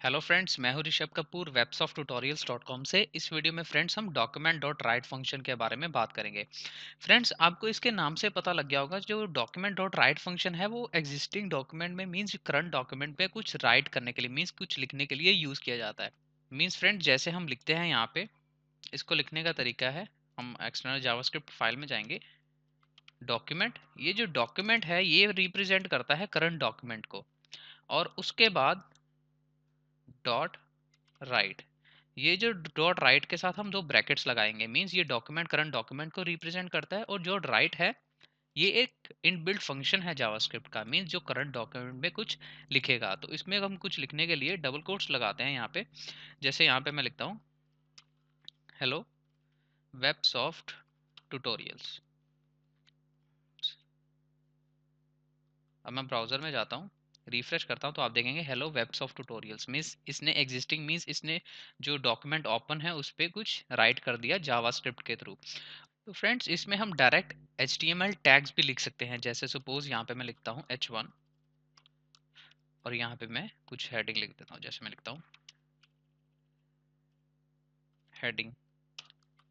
Hello friends, मैं हूं Rishabh Kapoor websofttutorials.com से। इस वीडियो में फ्रेंड्स हम डॉक्यूमेंट डॉट राइट फंक्शन के बारे में बात करेंगे। फ्रेंड्स, आपको इसके नाम से पता लग गया होगा, जो डॉक्यूमेंट डॉट राइट फंक्शन है वो एग्जिस्टिंग डॉक्यूमेंट में मींस करंट डॉक्यूमेंट में कुछ राइट करने के लिए मींस कुछ लिखने के लिए यूज किया जाता है। मींस फ्रेंड्स, जैसे हम लिखते हैं यहाँ पे, इसको लिखने का तरीका है, हम एक्सटर्नल जावास्क्रिप्ट फाइल में जाएंगे। डॉक्यूमेंट, ये जो डॉक्यूमेंट है ये रिप्रेजेंट करता है करंट डॉक्यूमेंट को, और उसके बाद डॉट राइट। ये जो डॉट राइट के साथ हम दो ब्रैकेट्स लगाएंगे, मींस ये डॉक्यूमेंट करंट डॉक्यूमेंट को रिप्रेजेंट करता है, और जो राइट है ये एक इनबिल्ट फंक्शन है जावास्क्रिप्ट का, मींस जो करंट डॉक्यूमेंट में कुछ लिखेगा। तो इसमें हम कुछ लिखने के लिए डबल कोट्स लगाते हैं यहाँ पे। जैसे यहाँ पे मैं लिखता हूँ हेलो वेब सॉफ्ट ट्यूटोरियल्स। अब मैं ब्राउजर में जाता हूँ, रिफ्रेश करता हूँ, तो आप देखेंगे hello web soft tutorials, means इसने एग्जिस्टिंग मींस इसने जो डॉक्यूमेंट ओपन है उस पर कुछ राइट कर दिया जावास्क्रिप्ट के थ्रू। तो फ्रेंड्स, इसमें हम डायरेक्ट HTML टैग्स भी लिख सकते हैं। जैसे सपोज यहाँ पे मैं लिखता हूँ H1, और यहाँ पे मैं कुछ हेडिंग लिख देता हूँ। जैसे मैं लिखता हूँ हेडिंग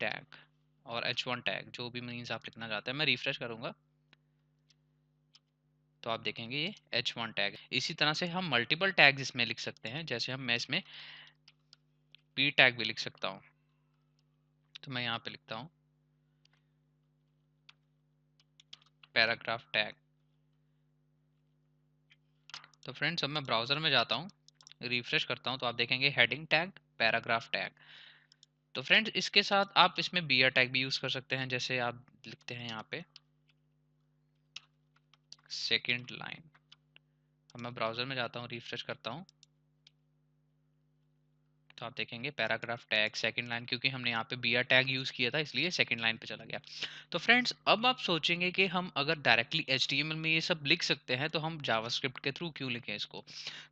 टैग और H1 टैग, जो भी मीन्स आप लिखना चाहते हैं। मैं रिफ्रेश करूंगा तो आप देखेंगे ये H1 टैग। इसी तरह से हम मल्टीपल टैग्स इसमें लिख सकते हैं। जैसे मैं इसमें P टैग भी लिख सकता हूँ। तो मैं यहाँ पे लिखता हूँ पैराग्राफ टैग। तो फ्रेंड्स, अब मैं ब्राउजर में जाता हूँ, रिफ्रेश करता हूँ, तो आप देखेंगे हेडिंग टैग, पैराग्राफ टैग। तो फ्रेंड्स, इसके साथ आप इसमें BR टैग भी यूज कर सकते हैं। जैसे आप लिखते हैं यहाँ पे सेकंड लाइन। अब मैं ब्राउजर में जाता हूँ, रिफ्रेश करता हूँ, तो आप देखेंगे पैराग्राफ टैग सेकंड लाइन, क्योंकि हमने यहाँ पे BR टैग यूज किया था इसलिए सेकंड लाइन पे चला गया। तो फ्रेंड्स, अब आप सोचेंगे कि हम अगर डायरेक्टली HTML में ये सब लिख सकते हैं तो हम जावास्क्रिप्ट के थ्रू क्यों लिखें इसको।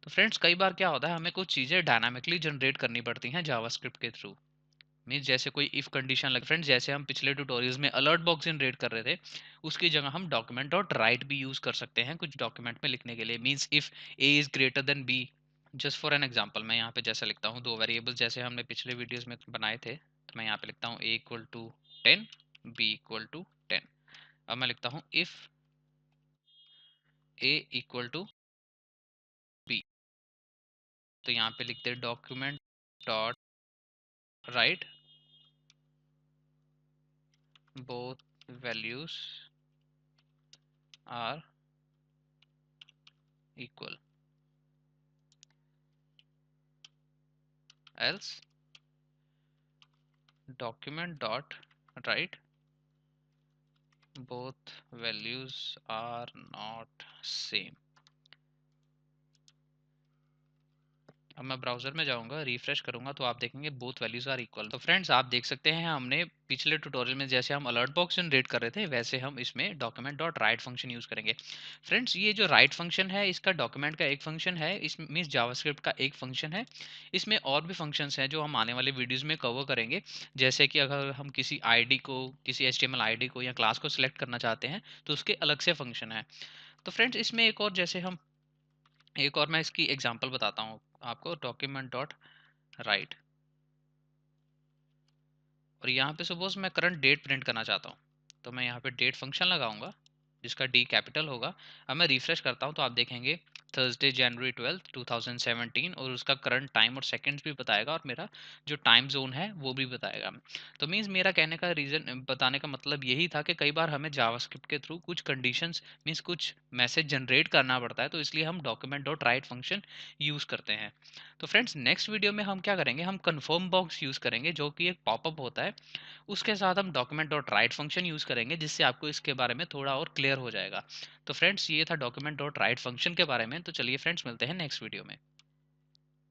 तो फ्रेंड्स, कई बार क्या होता है, हमें कुछ चीज़ें डायनामिकली जनरेट करनी पड़ती हैं जावास्क्रिप्ट के थ्रू। मीन्स जैसे कोई इफ कंडीशन लगे। फ्रेंड्स, जैसे हम पिछले ट्यूटोरियल्स में अलर्ट बॉक्स जनरेट कर रहे थे, उसकी जगह हम डॉक्यूमेंट डॉट राइट भी यूज कर सकते हैं कुछ डॉक्यूमेंट में लिखने के लिए। Means if A is greater than B। Just for an example, मैं यहाँ पे जैसे लिखता हूँ, दो वेरिएबल्स जैसे हमने पिछले वीडियोस में बनाए थे, तो मैं यहाँ पे लिखता हूँ A equal to 10, B equal to 10। अब मैं लिखता हूँ if A equal to B, तो यहाँ पे लिखते हैं document dot write both values are equal, else document dot write both values are not same। अब मैं ब्राउजर में जाऊंगा, रिफ्रेश करूंगा, तो आप देखेंगे बोथ वैल्यूज आर इक्वल। तो फ्रेंड्स, आप देख सकते हैं हमने पिछले ट्यूटोरियल में जैसे हम अलर्ट बॉक्स जनरेट कर रहे थे, वैसे हम इसमें document dot right function use करेंगे। फ्रेंड्स, ये जो राइट फंक्शन है इसका डॉक्यूमेंट का एक फंक्शन है, इस मीन्स जावास्क्रिप्ट का एक फंक्शन है। इसमें और भी फंक्शंस हैं जो हम आने वाले वीडियोस में कवर करेंगे। जैसे कि अगर हम किसी आईडी को, किसी HTML आईडी को या क्लास को सिलेक्ट करना चाहते हैं, तो उसके अलग से फंक्शन है। तो फ्रेंड्स, इसमें एक और, जैसे हम एक और मैं इसकी एग्जांपल बताता हूँ आपको, डॉक्यूमेंट डॉट राइट, और यहाँ पे सपोज मैं करंट डेट प्रिंट करना चाहता हूँ, तो मैं यहाँ पे डेट फंक्शन लगाऊंगा जिसका D कैपिटल होगा। अब मैं रिफ्रेश करता हूँ तो आप देखेंगे थर्सडे जनवरी 12 2017, और उसका करंट टाइम और सेकंड्स भी बताएगा, और मेरा जो टाइम जोन है वो भी बताएगा। तो मीन्स मेरा कहने का रीज़न, बताने का मतलब यही था कि कई बार हमें जावास्क्रिप्ट के थ्रू कुछ कंडीशंस मीन्स कुछ मैसेज जनरेट करना पड़ता है, तो इसलिए हम document dot right function use करते हैं। तो फ्रेंड्स, नेक्स्ट वीडियो में हम क्या करेंगे, हम कन्फर्म बॉक्स यूज़ करेंगे, जो कि एक पॉपअप होता है। उसके साथ हम document dot right function use करेंगे, जिससे आपको इसके बारे में थोड़ा और क्लियर हो जाएगा। तो फ्रेंड्स, ये था डॉक्यूमेंट डॉट राइट फंक्शन के बारे में। तो चलिए फ्रेंड्स, मिलते हैं नेक्स्ट वीडियो में।